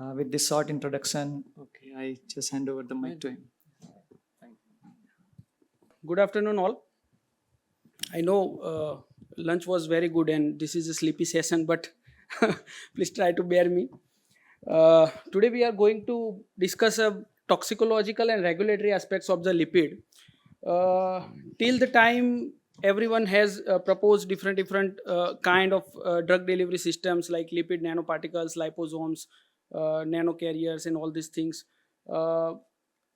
With this short introduction, okay, I just hand over the mic to him. Good afternoon, all. I know lunch was very good and this is a sleepy session, but please try to bear me. Today, we are going to discuss toxicological and regulatory aspects of the lipid. Till the time everyone has proposed different kind of drug delivery systems like lipid nanoparticles, liposomes, nanocarriers, and all these things. Uh,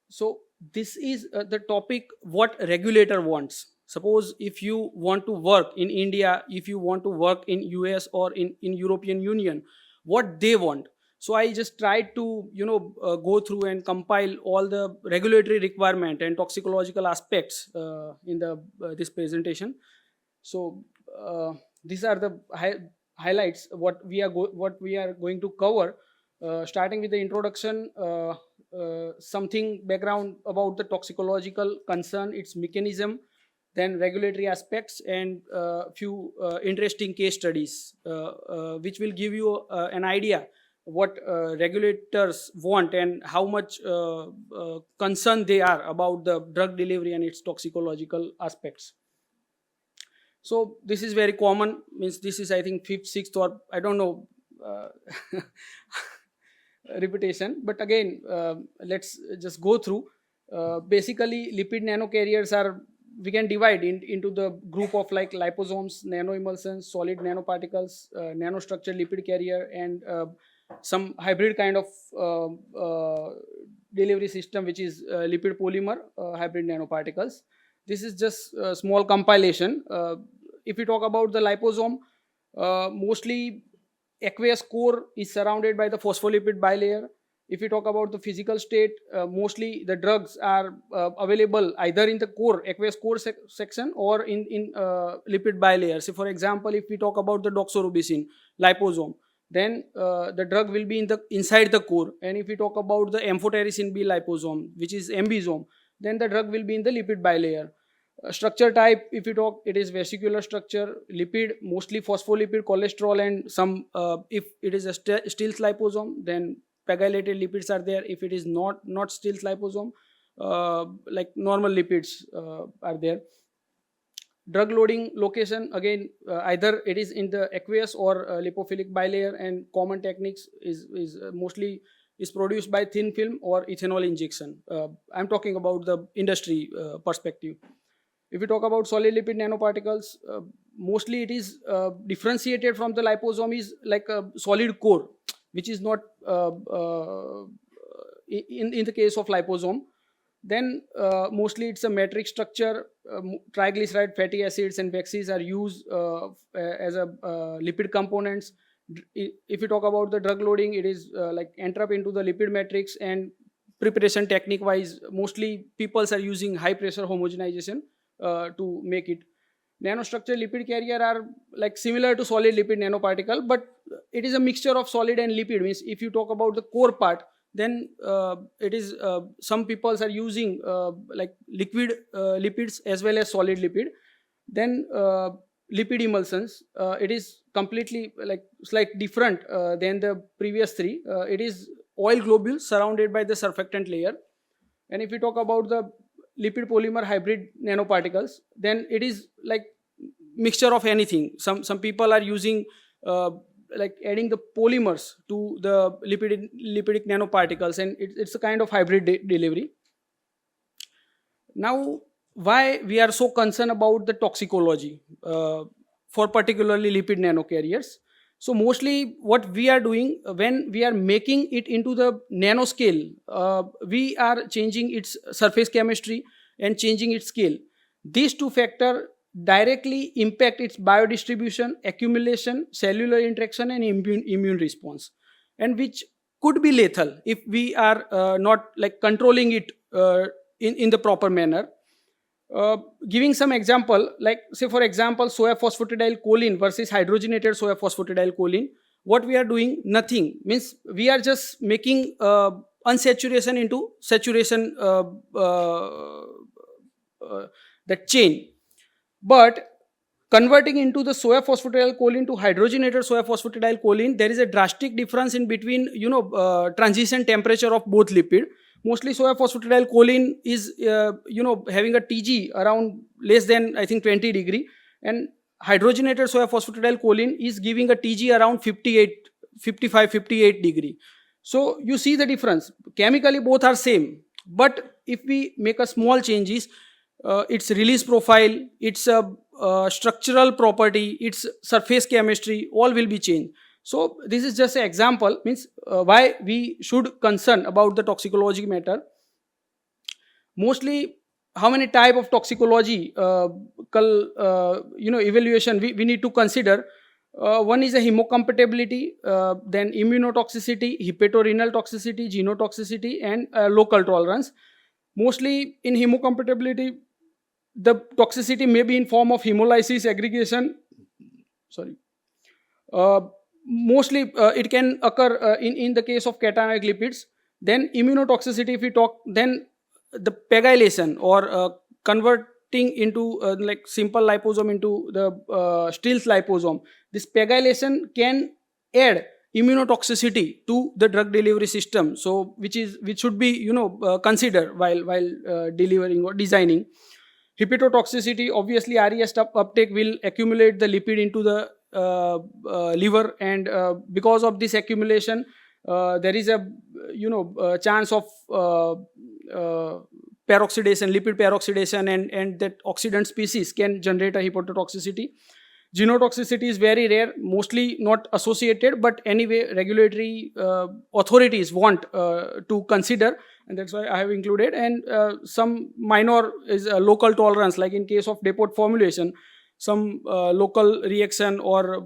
so this is the topic what regulator wants. Suppose if you want to work in India, if you want to work in US or in European Union, what they want. So I just tried to go through and compile all the regulatory requirement and toxicological aspects in the this presentation. So these are the highlights what we are going to cover, starting with the introduction, something background about the toxicological concern, its mechanism, then regulatory aspects, and few interesting case studies which will give you an idea what regulators want and how much concerned they are about the drug delivery and its toxicological aspects. So this is very common, means this is I think fifth, sixth, or I don't know repetition. But again, let's just go through. Basically, lipid nanocarriers are, we can divide into the group of like liposomes, nanoemulsions, solid nanoparticles, nanostructured lipid carrier, and some hybrid kind of delivery system, which is lipid polymer hybrid nanoparticles. This is just a small compilation. If we talk about the liposome, mostly aqueous core is surrounded by the phospholipid bilayer. If we talk about the physical state, mostly the drugs are available either in the core, aqueous core section, or in lipid bilayer. So for example, if we talk about the doxorubicin liposome, then the drug will be inside the core. And if we talk about the amphotericin B liposome, which is ambisome, then the drug will be in the lipid bilayer. Structure type, if you talk, it is vesicular structure. Lipid, mostly phospholipid, cholesterol, and some, if it is a Stills liposome, then pegylated lipids are there. If it is not Stills liposome, like normal lipids are there. Drug loading location, again, either it is in the aqueous or lipophilic bilayer, and common techniques is mostly is produced by thin film or ethanol injection. I'm talking about the industry perspective. If we talk about solid lipid nanoparticles, mostly it is differentiated from the liposome is like a solid core, which is not in the case of liposome. Then mostly it's a matrix structure. Triglyceride, fatty acids, and vexes are used as a lipid components. If you talk about the drug loading, it is like enter up into the lipid matrix, and preparation technique wise, mostly peoples are using high pressure homogenization to make it. Nanostructured lipid carrier are like similar to solid lipid nanoparticle, but it is a mixture of solid and lipid. Means if you talk about the core part, then it is some peoples are using like liquid lipids as well as solid lipid. Then lipid emulsions, it is completely like slight different than the previous three. It is oil globules surrounded by the surfactant layer. And if we talk about the lipid polymer hybrid nanoparticles, then it is like mixture of anything. Some people are using like adding the polymers to the lipidic nanoparticles, and it's a kind of hybrid delivery. Now, why we are so concerned about the toxicology for particularly lipid nanocarriers? So mostly what we are doing when we are making it into the nanoscale, we are changing its surface chemistry and changing its scale. These two factors directly impact its biodistribution, accumulation, cellular interaction, and immune response, and which could be lethal if we are not like controlling it in the proper manner. Giving some example, like say for example, soya phosphatidylcholine versus hydrogenated soya phosphatidylcholine. What we are doing, nothing, means we are just making unsaturation into saturation, that chain. But converting into the soya phosphatidylcholine to hydrogenated soya phosphatidylcholine, there is a drastic difference in between, transition temperature of both lipid. Mostly soya phosphatidylcholine is, having a TG around less than, I think, 20 degree, and hydrogenated soya phosphatidylcholine is giving a TG around 58, 55, 58 degree. So you see the difference. Chemically both are same, but if we make a small changes, its release profile, its structural property, its surface chemistry, all will be changed. So this is just an example, means why we should concern about the toxicology matter. Mostly, how many type of toxicology evaluation we need to consider. One is a hemocompatibility, then immunotoxicity, hepatorenal toxicity, genotoxicity, and local tolerance. Mostly in hemocompatibility, the toxicity may be in form of hemolysis aggregation. Sorry. Mostly it can occur in the case of cationic lipids. Then immunotoxicity, if we talk, then the pegylation or converting into like simple liposome into the Stills liposome. This pegylation can add immunotoxicity to the drug delivery system. So which should be considered while delivering or designing. Hepatotoxicity, obviously RES uptake will accumulate the lipid into the liver, and because of this accumulation, there is a chance of peroxidation, lipid peroxidation, and that oxidant species can generate a hepatotoxicity. Genotoxicity is very rare, mostly not associated, but anyway, regulatory authorities want to consider, and that's why I have included. And some minor is local tolerance, like in case of depot formulation, some local reaction or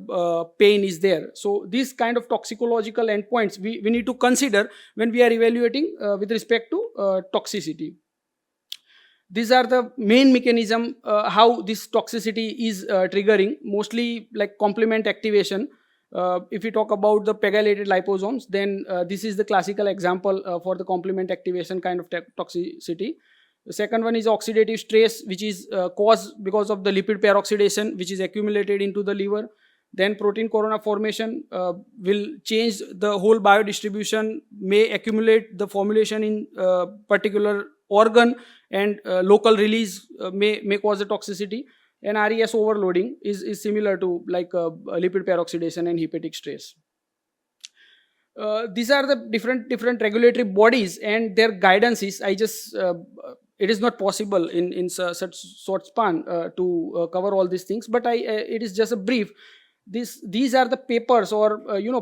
pain is there. So these kind of toxicological endpoints we need to consider when we are evaluating with respect to toxicity. These are the main mechanism how this toxicity is triggering, mostly like complement activation. If we talk about the pegylated liposomes, then this is the classical example for the complement activation kind of toxicity. The second one is oxidative stress, which is caused because of the lipid peroxidation, which is accumulated into the liver. Then protein corona formation will change the whole biodistribution, may accumulate the formulation in particular organ, and local release may cause a toxicity. And RES overloading is similar to like lipid peroxidation and hepatic stress. These are the different regulatory bodies and their guidances. I just it is not possible in such short span to cover all these things, but it is just a brief. These are the papers or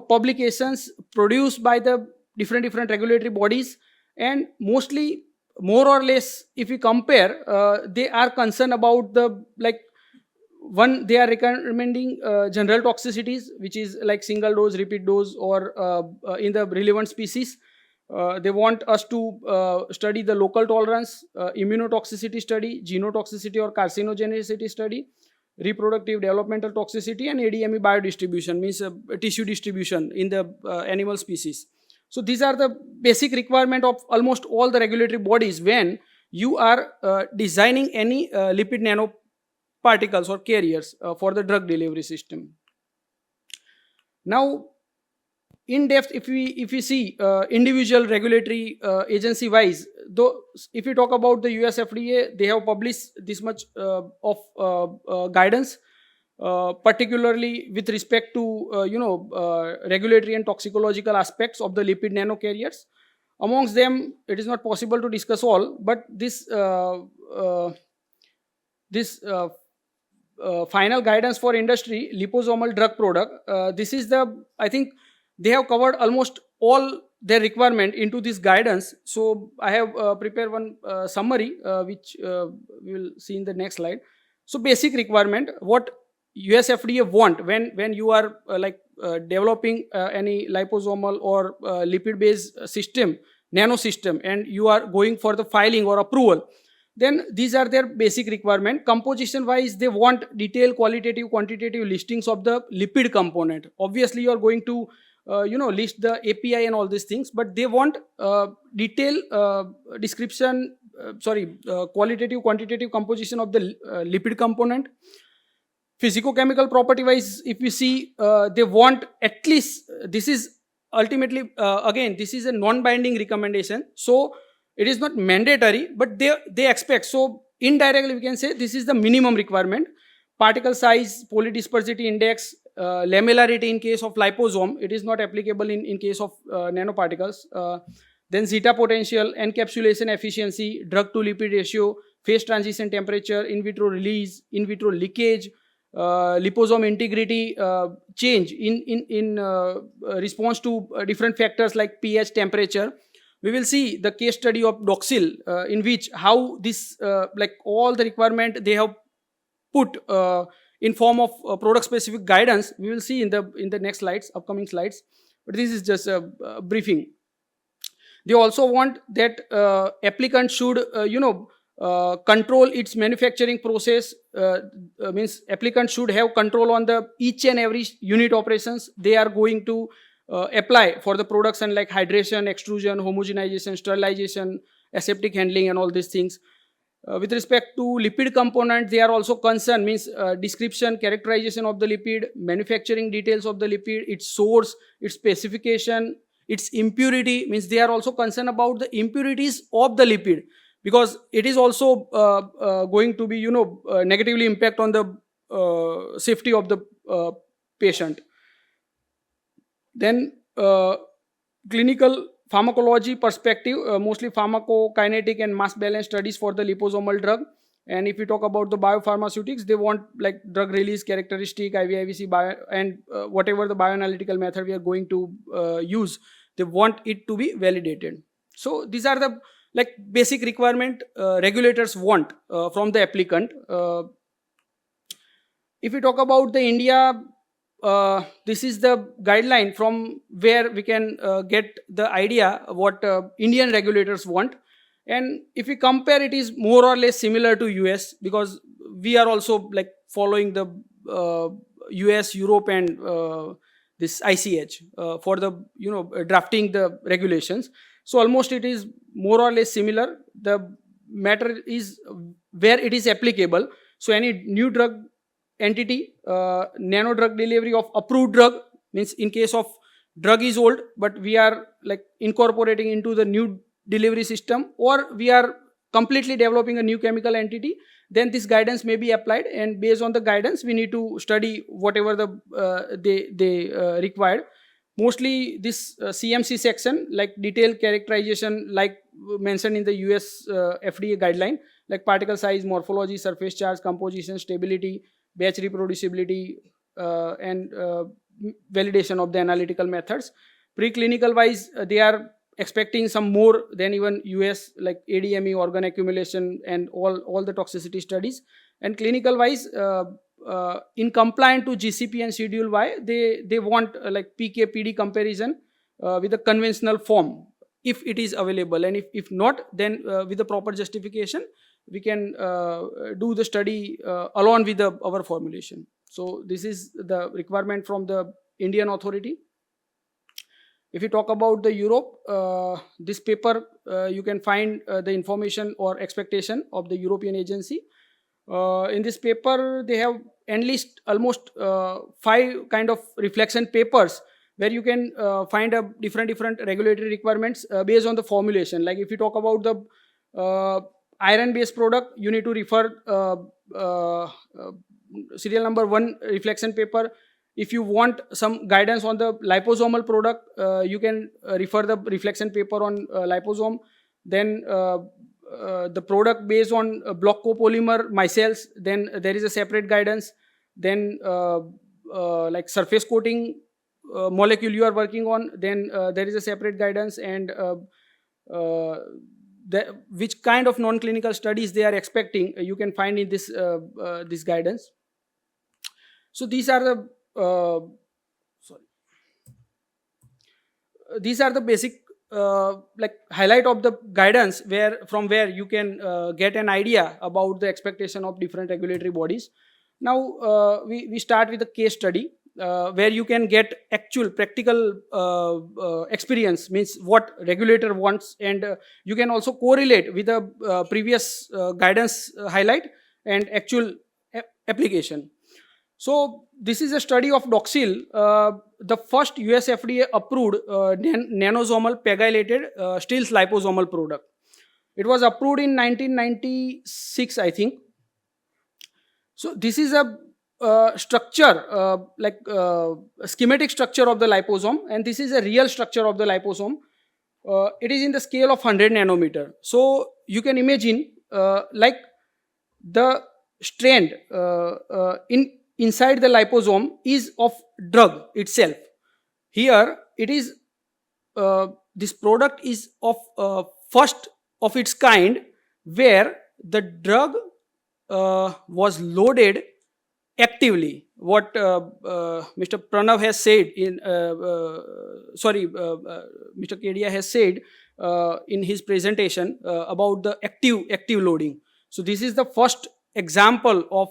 publications produced by the different regulatory bodies, and mostly more or less if we compare, they are concerned about the like one, they are recommending general toxicities, which is like single dose, repeat dose, or in the relevant species. They want us to study the local tolerance, immunotoxicity study, genotoxicity or carcinogenicity study, reproductive developmental toxicity, and ADME biodistribution, means tissue distribution in the animal species. So these are the basic requirement of almost all the regulatory bodies when you are designing any lipid nanoparticles or carriers for the drug delivery system. Now, in depth, if we see individual regulatory agency wise, though if we talk about the US FDA, they have published this much of guidance, particularly with respect to regulatory and toxicological aspects of the lipid nanocarriers. Amongst them, it is not possible to discuss all, but this final guidance for industry, liposomal drug product, this is the, I think they have covered almost all their requirement into this guidance. So I have prepared one summary which we will see in the next slide. So basic requirement, what US FDA want when you are developing any liposomal or lipid-based system, nano system, and you are going for the filing or approval, then these are their basic requirement. Composition wise, they want detailed qualitative, quantitative listings of the lipid component. Obviously, you are going to list the API and all these things, but they want detailed qualitative, quantitative composition of the lipid component. Physicochemical property wise, if we see, they want at least, this is ultimately, again, this is a non-binding recommendation. So it is not mandatory, but they expect. So indirectly we can say this is the minimum requirement. Particle size, polydispersity index, lamellarity in case of liposome, it is not applicable in case of nanoparticles. Then zeta potential, encapsulation efficiency, drug to lipid ratio, phase transition temperature, in vitro release, in vitro leakage, liposome integrity change in response to different factors like pH, temperature. We will see the case study of Doxil, in which how this like all the requirement they have put in form of product specific guidance. We will see in the next slides, upcoming slides, but this is just a briefing. They also want that applicant should control its manufacturing process. Means applicant should have control on the each and every unit operations they are going to apply for the production, like hydration, extrusion, homogenization, sterilization, aseptic handling, and all these things. With respect to lipid component, they are also concerned, means description, characterization of the lipid, manufacturing details of the lipid, its source, its specification, its impurity, means they are also concerned about the impurities of the lipid, because it is also going to be negatively impact on the safety of the patient. Then clinical pharmacology perspective, mostly pharmacokinetic and mass balance studies for the liposomal drug. And if we talk about the biopharmaceutics, they want like drug release characteristic, IVIVC, and whatever the bioanalytical method we are going to use, they want it to be validated. So these are the like basic requirement regulators want from the applicant. If we talk about the India, this is the guideline from where we can get the idea what Indian regulators want. And if we compare, it is more or less similar to US, because we are also like following the US, Europe, and this ICH for the drafting the regulations. So almost it is more or less similar. The matter is where it is applicable. So any new drug entity, nano drug delivery of approved drug, means in case of drug is old but we are like incorporating into the new delivery system, or we are completely developing a new chemical entity, then this guidance may be applied, and based on the guidance we need to study whatever the they required. Mostly this CMC section, like detailed characterization, like mentioned in the US FDA guideline, like particle size, morphology, surface charge, composition, stability, batch reproducibility, and validation of the analytical methods. Preclinical wise, they are expecting some more than even US, like ADME, organ accumulation, and all the toxicity studies. And clinical wise, in compliant to GCP and Schedule Y, they want like PK PD comparison with a conventional form if it is available, and if not, then with the proper justification we can do the study along with our formulation. So this is the requirement from the Indian authority. If you talk about the Europe, this paper you can find the information or expectation of the European agency. In this paper they have enlisted almost 5 kind of reflection papers where you can find a different regulatory requirements based on the formulation. Like if you talk about the iron based product, you need to refer serial number 1 reflection paper. If you want some guidance on the liposomal product, you can refer the reflection paper on liposome. Then the product based on block copolymer micelles, then there is a separate guidance. Then like surface coating molecule you are working on, then there is a separate guidance. And which kind of non-clinical studies they are expecting, you can find in this guidance. So these are the these are the basic like highlight of the guidance from where you can get an idea about the expectation of different regulatory bodies. Now we start with a case study where you can get actual practical experience, means what regulator wants, and you can also correlate with the previous guidance highlight and actual application. So this is a study of Doxil, the first US FDA approved nanosomal pegylated Stills liposomal product. It was approved in 1996, I think. So this is a structure, a schematic structure of the liposome, and this is a real structure of the liposome. It is in the scale of 100 nanometer. So you can imagine like the strand inside the liposome is of drug itself. Here it is, this product is of first of its kind, where the drug was loaded actively. What Mr. Pranav has said Mr. Kedia has said in his presentation about the active loading. So this is the first example of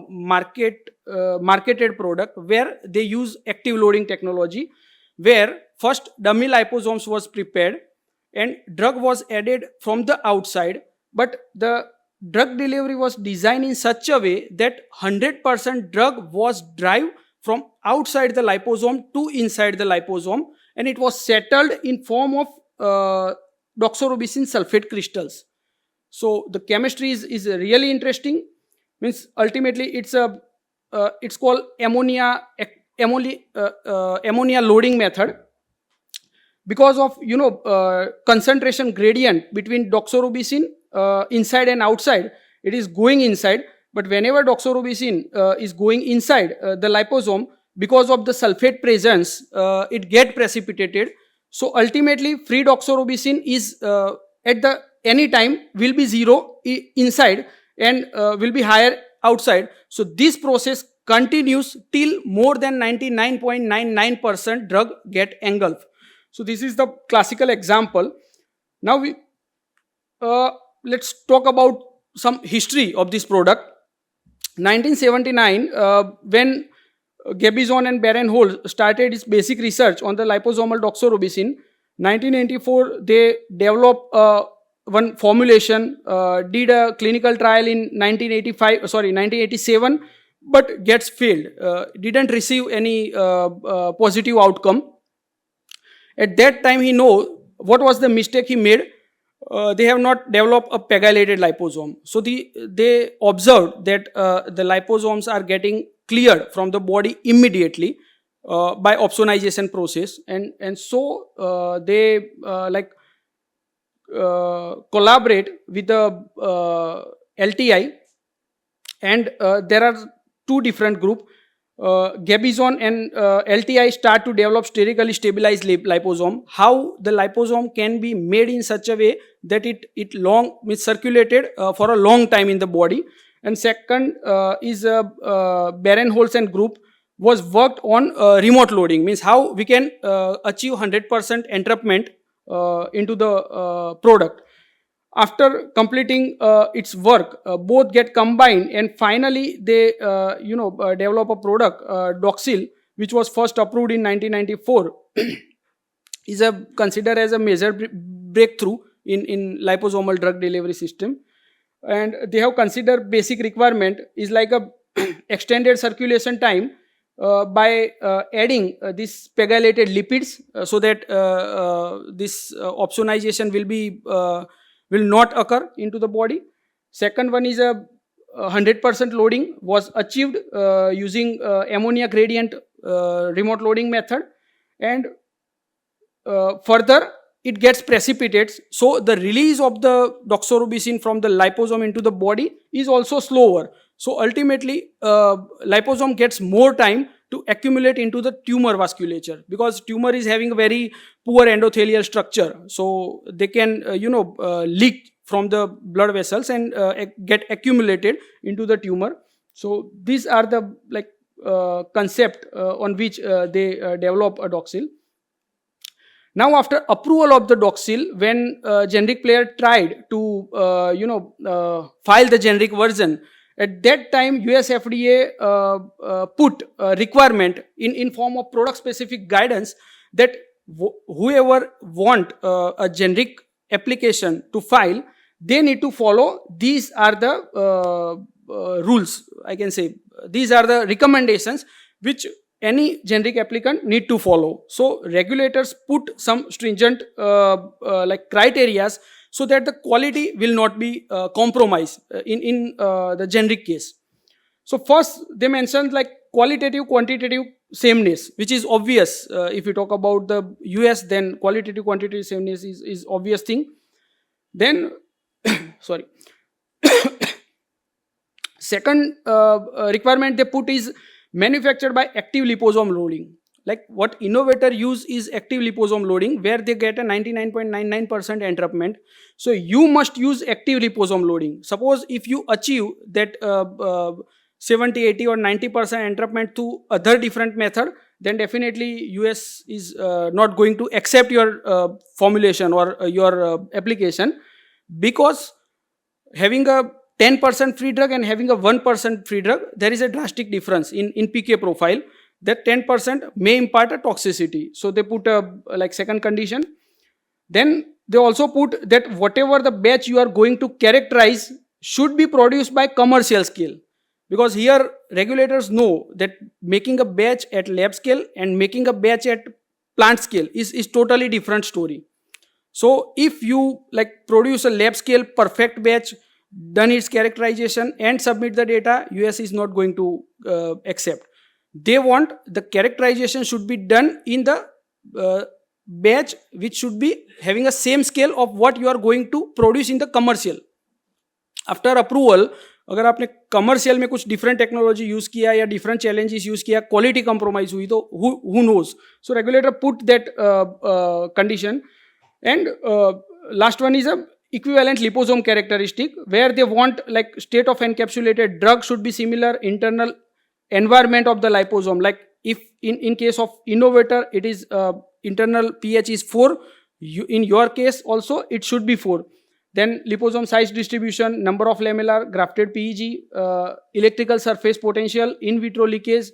marketed product where they use active loading technology, where first dummy liposomes was prepared and drug was added from the outside, but the drug delivery was designed in such a way that 100% drug was derived from outside the liposome to inside the liposome, and it was settled in form of doxorubicin sulfate crystals. So the chemistry is really interesting. Means ultimately it's called ammonia loading method, because of concentration gradient between doxorubicin inside and outside. It is going inside, but whenever doxorubicin is going inside the liposome, because of the sulfate presence, it get precipitated. So ultimately free doxorubicin is at the any time will be zero inside and will be higher outside. So this process continues till more than 99.99% drug get engulfed. So this is the classical example. Now we let's talk about some history of this product. 1979, when Gebizon and Barenholz started its basic research on the liposomal doxorubicin. 1984, they developed one formulation, did a clinical trial in 1987, but gets failed. Didn't receive any positive outcome. At that time, he know what was the mistake he made. They have not developed a pegylated liposome. So they observed that the liposomes are getting cleared from the body immediately by opsonization process, and so they collaborate with the LTI, and there are two different groups. Gebizon and LTI start to develop sterically stabilized liposome. How the liposome can be made in such a way that it circulated for a long time in the body. And second is Barenholz and group was worked on remote loading, means how we can achieve 100% entrapment into the product. After completing its work, both get combined, and finally they develop a product, Doxil, which was first approved in 1994. is considered as a major breakthrough in liposomal drug delivery system. And they have considered basic requirement is like a extended circulation time by adding this pegylated lipids, so that this opsonization will not occur into the body. Second one is a 100% loading was achieved using ammonia gradient remote loading method, and further it gets precipitated, so the release of the doxorubicin from the liposome into the body is also slower. So ultimately liposome gets more time to accumulate into the tumor vasculature, because tumor is having a very poor endothelial structure, so they can leak from the blood vessels and get accumulated into the tumor. So these are the concept on which they develop a Doxil. Now after approval of the Doxil, when generic player tried to file the generic version, at that time US FDA put a requirement in form of product specific guidance that whoever want a generic application to file, they need to follow. These are the rules, I can say. These are the recommendations which any generic applicant need to follow. So regulators put some stringent like criterias so that the quality will not be compromised in the generic case. So first they mentioned like qualitative quantitative sameness, which is obvious. If you talk about the US, then qualitative quantitative sameness is obvious thing. Then sorry, second requirement they put is manufactured by active liposome loading. Like what innovator use is active liposome loading, where they get a 99.99% entrapment. So you must use active liposome loading. Suppose if you achieve that 70, 80 or 90% entrapment to other different method, then definitely US is not going to accept your formulation or your application, because having a 10% free drug and having a 1% free drug, there is a drastic difference in PK profile. That 10% may impart a toxicity. So they put a like second condition. Then they also put that whatever the batch you are going to characterize should be produced by commercial scale, because here regulators know that making a batch at lab scale and making a batch at plant scale is totally different story. So if you like produce a lab scale perfect batch, done its characterization and submit the data, US is not going to accept. They want the characterization should be done in the batch which should be having a same scale of what you are going to produce in the commercial. After approval, अगर आपने commercial में कुछ different technology use किया या different challenges use किया, quality compromise हुई, तो who knows. So regulator put that condition. And last one is a equivalent liposome characteristic, where they want like state of encapsulated drug should be similar internal environment of the liposome. Like if in case of innovator it is internal pH is 4, in your case also it should be 4. Then liposome size distribution, number of lamellar, grafted PEG, electrical surface potential, in vitro leakage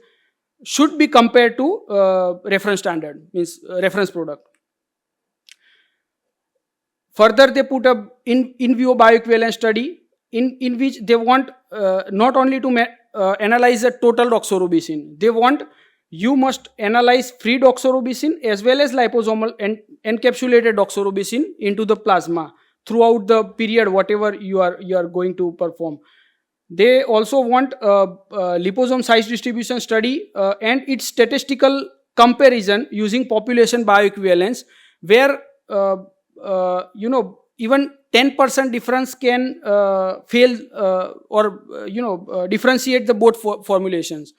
should be compared to reference standard, means reference product. Further, they put a in vivo bioequivalence study in which they want not only to analyze the total doxorubicin, they want you must analyze free doxorubicin as well as liposomal and encapsulated doxorubicin into the plasma throughout the period whatever you are going to perform. They also want liposome size distribution study and its statistical comparison using population bioequivalence, where even 10% difference can fail or differentiate the both formulations.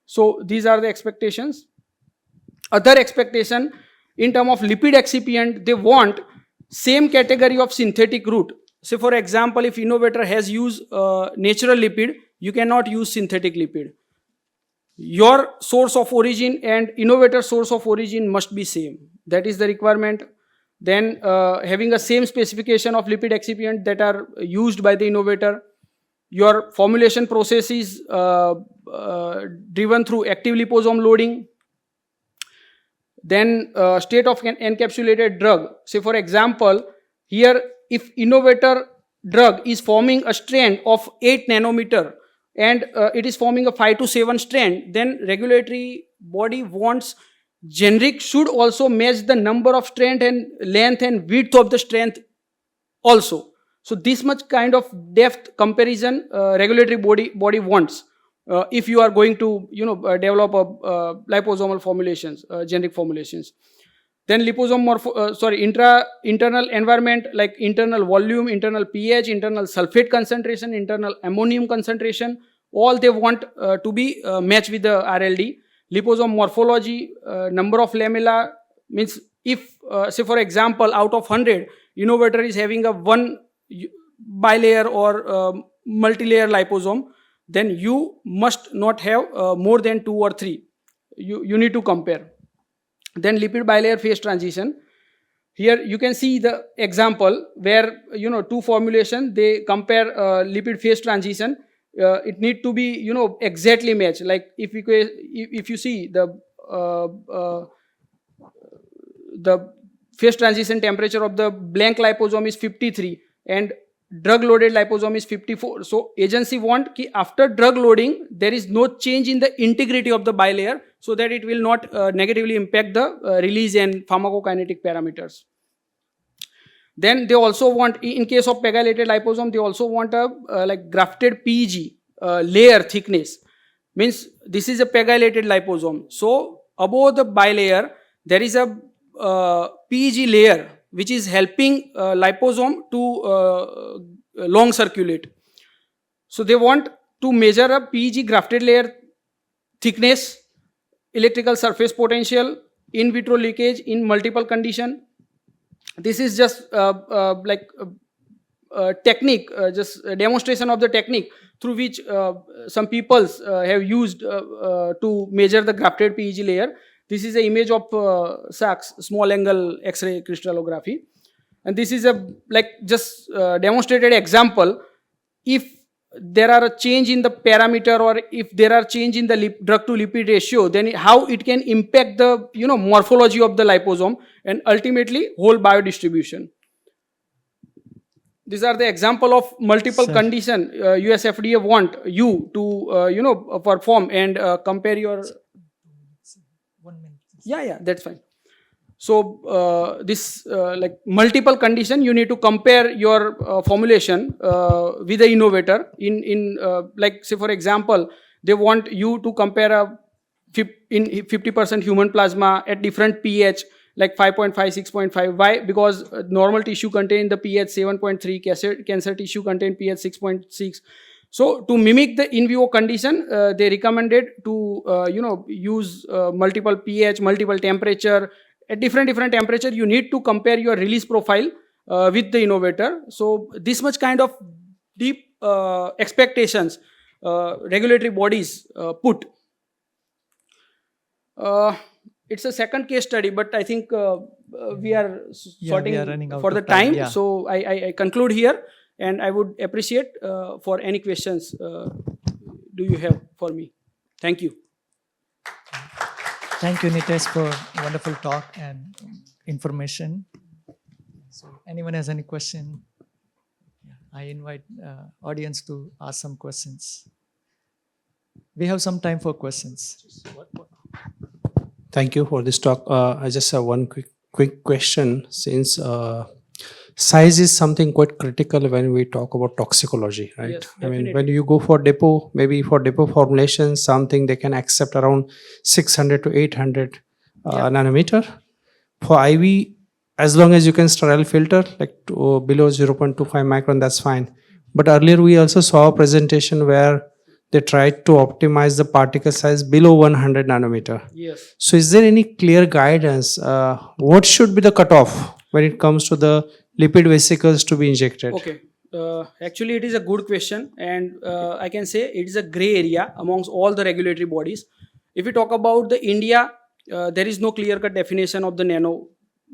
So these are the expectations. Other expectation in terms of lipid excipient, they want same category of synthetic route. Say for example, if innovator has used natural lipid, you cannot use synthetic lipid. Your source of origin and innovator source of origin must be same. That is the requirement. Then having a same specification of lipid excipient that are used by the innovator. Your formulation process is driven through active liposome loading. Then state of encapsulated drug. Say for example, here if innovator drug is forming a strand of 8 nanometer and it is forming a 5 to 7 strand, then regulatory body wants generic should also match the number of strand and length and width of the strand also. So this much kind of depth comparison regulatory body wants if you are going to develop a liposomal formulations, generic formulations. Then liposome internal environment like internal volume, internal pH, internal sulfate concentration, internal ammonium concentration, all they want to be matched with the RLD. Liposome morphology, number of lamella, means if say for example out of 100 innovator is having a one bilayer or multi-layer liposome, then you must not have more than 2 or 3. You need to compare. Then lipid bilayer phase transition. Here you can see the example where two formulation they compare lipid phase transition. It need to be exactly matched. Like if you see the phase transition temperature of the blank liposome is 53 and drug loaded liposome is 54. So agency want ki after drug loading there is no change in the integrity of the bilayer, so that it will not negatively impact the release and pharmacokinetic parameters. Then they also want, in case of pegylated liposome, they also want a like grafted PEG layer thickness. Means this is a pegylated liposome. So above the bilayer there is a PEG layer which is helping liposome to long circulate. So they want to measure a PEG grafted layer thickness, electrical surface potential, in vitro leakage in multiple condition. This is just like technique, just a demonstration of the technique through which some people have used to measure the grafted PEG layer. This is an image of SACS, small angle X-ray crystallography, and this is a like just demonstrated example. If there are a change in the parameter, or if there are change in the drug to lipid ratio, then how it can impact the morphology of the liposome and ultimately whole biodistribution. These are the example of multiple condition US FDA want you to perform and compare your 1 minute. yeah, that's fine. So this like multiple condition, you need to compare your formulation with the innovator in like say for example, they want you to compare a 50% human plasma at different pH like 5.5, 6.5. Why? Because normal tissue contain the pH 7.3, cancer tissue contain pH 6.6. So to mimic the in vivo condition, they recommended to use multiple pH, multiple temperature. At different temperature, you need to compare your release profile with the innovator. So this much kind of deep expectations regulatory bodies put. It's a second case study, but I think we are sorting we are running out for of the time. yeah. So I conclude here, and I would appreciate for any questions do you have for me. Thank you. Thank you, Nitesh, for wonderful talk and information. So, anyone has any question? I invite audience to ask some questions. We have some time for questions. Thank you for this talk. I just have one quick question. Since size is something quite critical when we talk about toxicology, right? Yes, I mean, definitely. when you go for depot, maybe for depot formulation, something they can accept around 600 to 800 nanometer. For IV, as long as you can sterile filter, like below 0.25 micron, that's fine. But earlier we also saw a presentation where they tried to optimize the particle size below 100 nanometer. Yes. So is there any clear guidance? What should be the cutoff when it comes to the lipid vesicles to be injected? Okay. Actually, it is a good question, and I can say it is a gray area amongst all the regulatory bodies. If we talk about the India, there is no clear-cut definition of the nano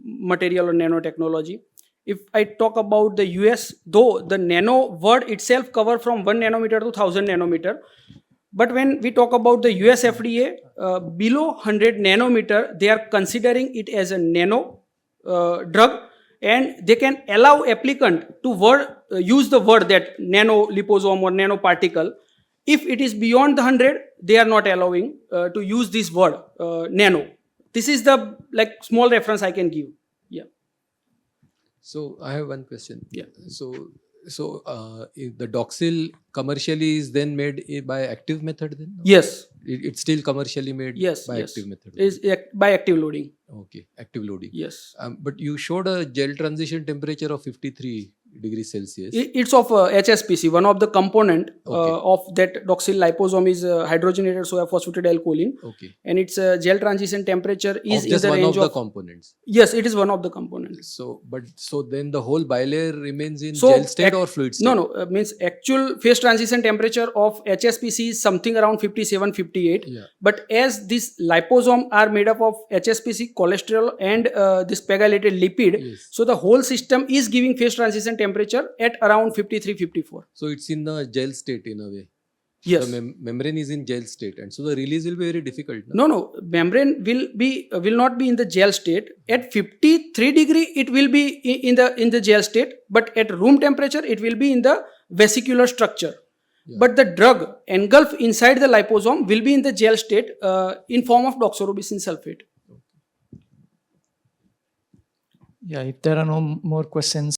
material or nanotechnology. If I talk about the US, though the nano word itself cover from 1 nanometer to 1000 nanometer, but when we talk about the US FDA, below 100 nanometer, they are considering it as a nano drug, and they can allow applicant to use the word that nano liposome or nanoparticle. If it is beyond the 100, they are not allowing to use this word nano. This is the like small reference I can give. Yeah. So I have one question. Yeah. So if the doxil commercially is then made by active method then? Yes. It's still commercially made Yes. by yes. active method? Is by active loading. Okay, active loading. Yes. But you showed a gel transition temperature of 53 degrees Celsius. It's of HSPC, one of the component of that doxil liposome is hydrogenated soya phosphatidylcholine. Okay. And its gel transition temperature is Of just in the one range of the components. Yes, it is one of the components. So then the whole bilayer remains in So gel state or fluid state? No, means actual phase transition temperature of HSPC is something around 57, 58. Yeah. But as this liposome are made up of HSPC, cholesterol and this pegylated lipid, Yes. so the whole system is giving phase transition temperature at around 53, 54. So it's in the gel state in a way. Yes. The membrane is in gel state, and so the release will be very difficult. No? No, membrane will not be in the gel state. At 53 degree, it will be in the gel state, but at room temperature, it will be in the vesicular structure. Yeah. But the drug engulfed inside the liposome will be in the gel state in form of doxorubicin sulfate. Yeah, if there are no more questions,